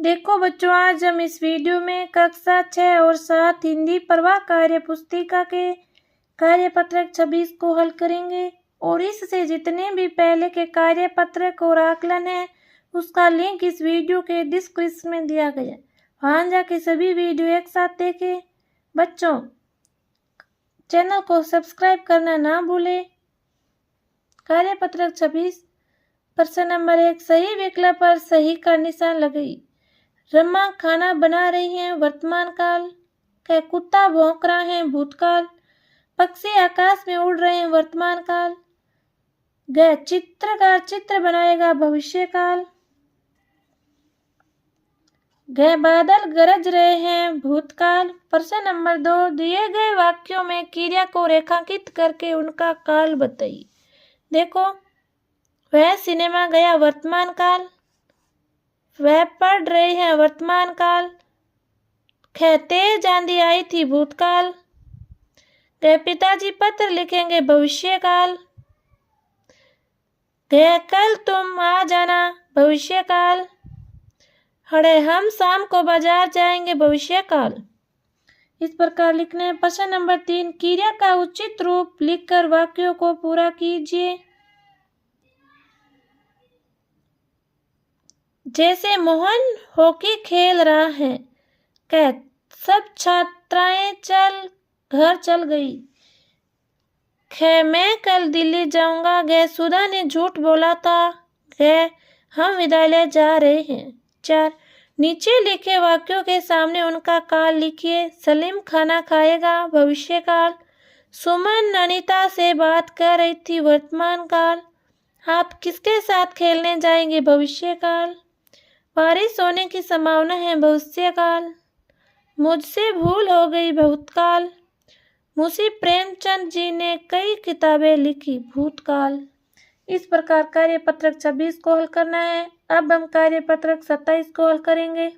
देखो बच्चों, आज हम इस वीडियो में कक्षा 6 और 7 हिंदी प्रवाह कार्य पुस्तिका के कार्यपत्रक 26 को हल करेंगे और इससे जितने भी पहले के कार्यपत्रक और आकलन है उसका लिंक इस वीडियो के डिस्क्रिप्शन में दिया गया। वहां जाके सभी वीडियो एक साथ देखें। बच्चों, चैनल को सब्सक्राइब करना ना भूलें। कार्यपत्रक 26 प्रश्न नंबर 1, सही विकल्प पर सही का निशान लगाइए। रमा खाना बना रही है वर्तमान काल। क्या कुत्ता भौंक रहा है भूतकाल। पक्षी आकाश में उड़ रहे हैं वर्तमान काल। गए चित्रकार चित्र बनाएगा भविष्य काल। गए बादल गरज रहे हैं भूतकाल। प्रश्न नंबर 2, दिए गए वाक्यों में क्रिया को रेखांकित करके उनका काल बताइए। देखो, वह सिनेमा गया वर्तमान काल। वह पढ़ रहे हैं वर्तमान काल। तेज आंधी आई थी भूतकाल। गए पिताजी पत्र लिखेंगे भविष्य काल। गए कल तुम आ जाना भविष्य काल। हड़े हम शाम को बाजार जाएंगे भविष्य काल। इस प्रकार लिखने हैं। प्रश्न नंबर 3, क्रिया का उचित रूप लिखकर वाक्यों को पूरा कीजिए। जैसे मोहन हॉकी खेल रहा है। कह सब छात्राएं घर चल गई। मैं कल दिल्ली जाऊंगा। गए सुधा ने झूठ बोला था। गए हम विद्यालय जा रहे हैं। 4, नीचे लिखे वाक्यों के सामने उनका काल लिखिए। सलीम खाना खाएगा भविष्य काल। सुमन अनीता से बात कर रही थी वर्तमान काल। आप किसके साथ खेलने जाएंगे भविष्य काल। बारिश होने की संभावना है भविष्य काल। मुझसे भूल हो गई भूतकाल। मुंशी प्रेमचंद जी ने कई किताबें लिखी भूतकाल। इस प्रकार कार्यपत्रक 26 को हल करना है। अब हम कार्यपत्रक 27 को हल करेंगे।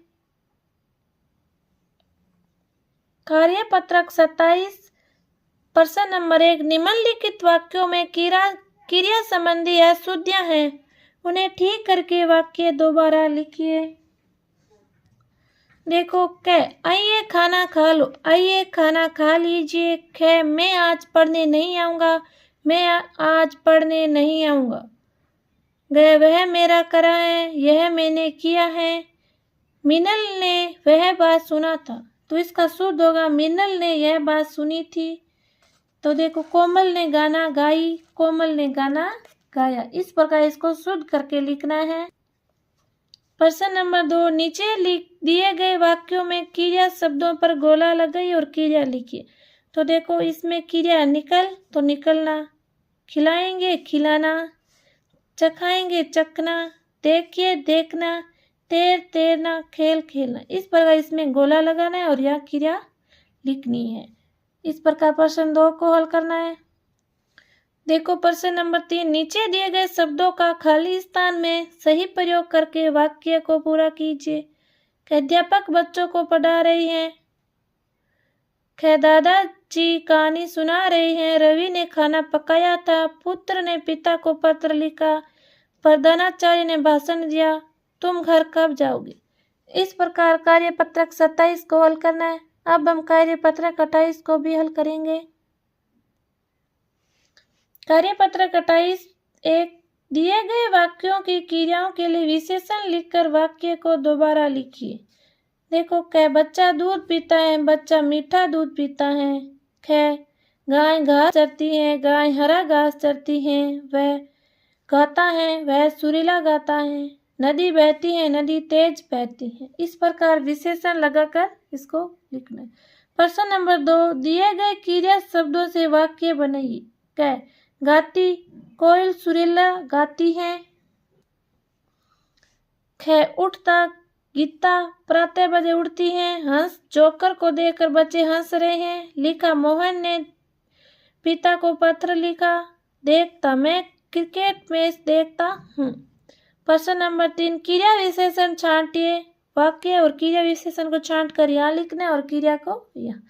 कार्यपत्रक 27 प्रश्न नंबर 1, निम्नलिखित वाक्यों में क्रिया संबंधी अशुद्धियां हैं, उन्हें ठीक करके वाक्य दोबारा लिखिए। देखो, आइए खाना खा लो। आइए खाना खा लीजिए। मैं आज पढ़ने नहीं आऊँगा। मैं आज पढ़ने नहीं आऊँगा। गए वह मेरा करा है। यह मैंने किया है। मिनल ने वह बात सुना था। तो इसका शुद्ध होगा मिनल ने यह बात सुनी थी। तो देखो, कोमल ने गाना गाई। कोमल ने गाना गाया। इस प्रकार इसको शुद्ध करके लिखना है। प्रश्न नंबर 2, नीचे दिए गए वाक्यों में क्रिया शब्दों पर गोला लगाइए और क्रिया लिखिए। तो देखो, इसमें क्रिया निकल तो निकलना, खिलाएंगे खिलाना, चखाएंगे चखना, देखिए देखना, तैरना, खेल खेलना। इस प्रकार इसमें गोला लगाना है और यह क्रिया लिखनी है। इस प्रकार प्रश्न 2 को हल करना है। देखो, प्रश्न नंबर 3, नीचे दिए गए शब्दों का खाली स्थान में सही प्रयोग करके वाक्य को पूरा कीजिए। अध्यापक बच्चों को पढ़ा रही हैं। दादाजी कहानी सुना रहे हैं। रवि ने खाना पकाया था। पुत्र ने पिता को पत्र लिखा। प्रधानाचार्य ने भाषण दिया। तुम घर कब जाओगे। इस प्रकार कार्यपत्रक 27 को हल करना है। अब हम कार्यपत्रक 28 को भी हल करेंगे। कार्यपत्रक 28 1, दिए गए वाक्यों की क्रियाओं के लिए विशेषण लिखकर वाक्य को दोबारा लिखिए। देखो, बच्चा दूध पीता है। बच्चा मीठा दूध पीता है। गाय घास चरती है। गाय हरा घास चरती है। वह गाता है। वह सुरीला गाता है। नदी बहती है। नदी तेज बहती है। इस प्रकार विशेषण लगाकर इसको लिखना है। प्रश्न नंबर 2, दिए गए क्रिया शब्दों से वाक्य बनाइए। गाती, कोयल सुरीला गाती है। उठता, गीता प्रातः बजे उठती है। हंस, जोकर को देखकर बच्चे हंस रहे हैं। लिखा, मोहन ने पिता को पत्र लिखा। देखता, मैं क्रिकेट मैच देखता हूँ। प्रश्न नंबर 3, क्रिया विशेषण छांटिए। वाक्य और क्रिया विशेषण को छांट कर यहाँ लिखना है और क्रिया को यहाँ।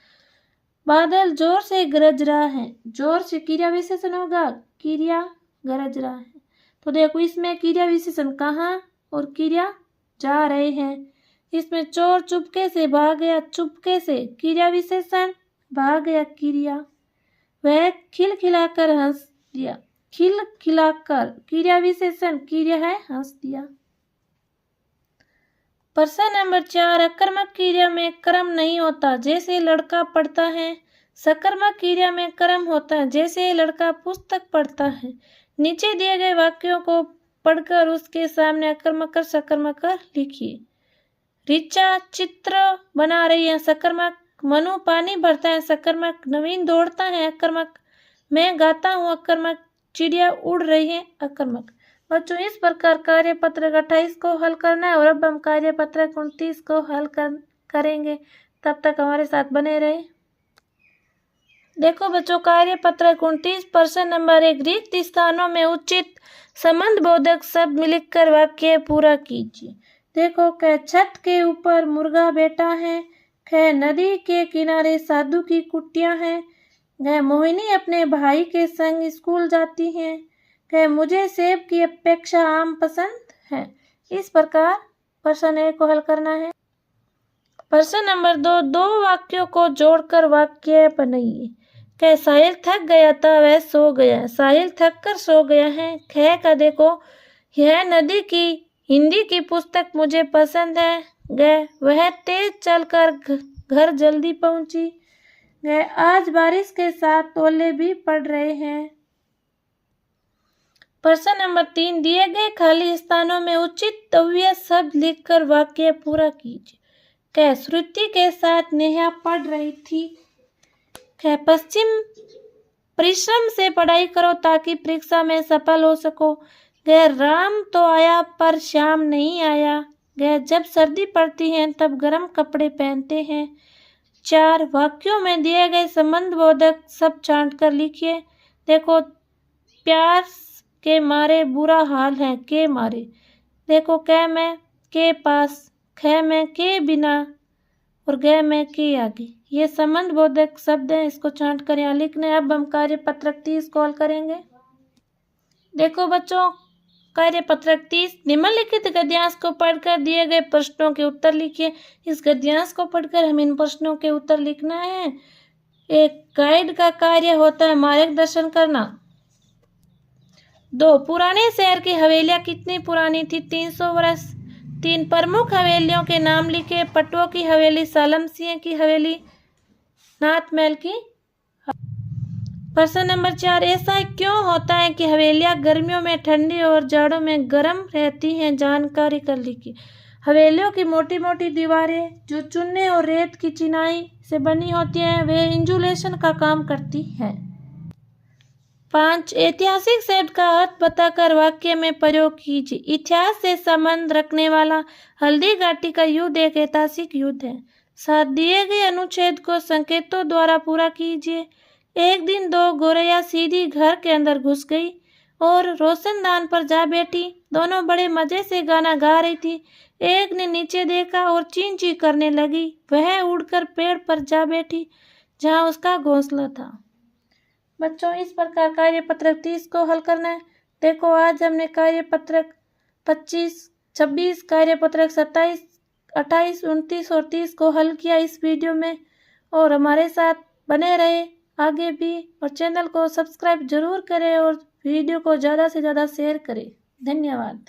बादल जोर से गरज रहा है। जोर से क्रिया विशेषण होगा। क्रिया गरज रहा है। तो देखो, इसमें क्रिया विशेषण कहाँ और क्रिया जा रहे हैं। इसमें चोर चुपके से भाग गया, चुपके से क्रिया विशेषण, भाग गया क्रिया। वह खिलखिलाकर हंस दिया, खिलखिलाकर क्रिया विशेषण, क्रिया है हंस दिया। प्रश्न नंबर 4, अकर्मक क्रिया में कर्म नहीं होता जैसे लड़का पढ़ता है। सकर्मक क्रिया में कर्म होता है जैसे लड़का पुस्तक पढ़ता है। नीचे दिए गए वाक्यों को पढ़कर उसके सामने अकर्मक और सकर्मक लिखिए। ऋचा चित्र बना रही है, सकर्मक। मनु पानी भरता है, सकर्मक। नवीन दौड़ता है, अकर्मक। मैं गाता हूँ, अकर्मक। चिड़िया उड़ रही है, अकर्मक। बच्चों, इस प्रकार कार्यपत्रक 28 को हल करना है और अब हम कार्यपत्रक 29 को हल करेंगे। तब तक हमारे साथ बने रहे। देखो बच्चों, कार्यपत्रक 29 प्रश्न नंबर 1, रिक्त स्थानों में उचित संबंध बोधक शब्द लिखकर वाक्य पूरा कीजिए। देखो, क छत के ऊपर मुर्गा बैठा है। ख नदी के किनारे साधु की कुटिया है। घ मोहिनी अपने भाई के संग स्कूल जाती है। ख मुझे सेब की अपेक्षा आम पसंद है। इस प्रकार प्रश्न 1 को हल करना है। प्रश्न नंबर 2, दो वाक्यों को जोड़कर वाक्य बनाइए। क साहिल थक गया था, वह सो गया। साहिल थक कर सो गया है। ख का देखो, यह नदी की हिंदी की पुस्तक मुझे पसंद है। ग वह तेज चलकर घर जल्दी पहुंची। ग आज बारिश के साथ ओले भी पड़ रहे हैं। प्रश्न नंबर 3, दिए गए खाली स्थानों में उचित अव्यय शब्द लिखकर वाक्य पूरा कीजिए। क श्रुति के साथ नेहा पढ़ रही थी। ख पश्चिम परिश्रम से पढ़ाई करो ताकि परीक्षा में सफल हो सको। ग राम तो आया पर श्याम नहीं आया। ग जब सर्दी पड़ती है तब गर्म कपड़े पहनते हैं। 4, वाक्यों में दिए गए संबंध बोधक शब्द छांट कर लिखिए। देखो, प्यार के मारे बुरा हाल है, के मारे। देखो, क में के पास, ख में के बिना और ग में के आगे। ये संबंध बोधक शब्द हैं, इसको छांट कर यहाँ लिखने। अब हम कार्यपत्रक 30 को हल करेंगे। देखो बच्चों, कार्यपत्रक 30, निम्नलिखित गद्यांश को पढ़कर दिए गए प्रश्नों के उत्तर लिखिए। इस गद्यांश को पढ़कर हम इन प्रश्नों के उत्तर लिखना है। एक गाइड का कार्य होता है मार्गदर्शन करना। 2, पुराने शहर की हवेलियां कितनी पुरानी थी? 300 वर्ष। 3, प्रमुख हवेलियों के नाम लिखे। पटुआ की हवेली, सालम सिंह की हवेली, नाथ महल की। प्रश्न नंबर 4, ऐसा क्यों होता है कि हवेलियां गर्मियों में ठंडी और जाड़ों में गर्म रहती हैं? जानकारी कर लिखिए। हवेलियों की मोटी मोटी दीवारें जो चूने और रेत की चिनाई से बनी होती हैं, वे इंजुलेशन का काम करती हैं। 5, ऐतिहासिक शब्द का अर्थ बताकर वाक्य में प्रयोग कीजिए। इतिहास से संबंध रखने वाला हल्दी घाटी का युद्ध एक ऐतिहासिक युद्ध है। 7, दिए गए अनुच्छेद को संकेतों द्वारा पूरा कीजिए। एक दिन 2 गोरैया सीधी घर के अंदर घुस गई और रोशनदान पर जा बैठी। दोनों बड़े मजे से गाना गा रही थी। एक ने नीचे देखा और चीं चीं करने लगी। वह उड़कर पेड़ पर जा बैठी जहां उसका घोंसला था। बच्चों, इस प्रकार कार्यपत्रक 30 को हल करना है। देखो, आज हमने कार्यपत्रक 25, 26, कार्यपत्रक 27, 28, 29 और 30 को हल किया इस वीडियो में। और हमारे साथ बने रहे आगे भी, और चैनल को सब्सक्राइब जरूर करें और वीडियो को ज़्यादा से ज़्यादा शेयर करें। धन्यवाद।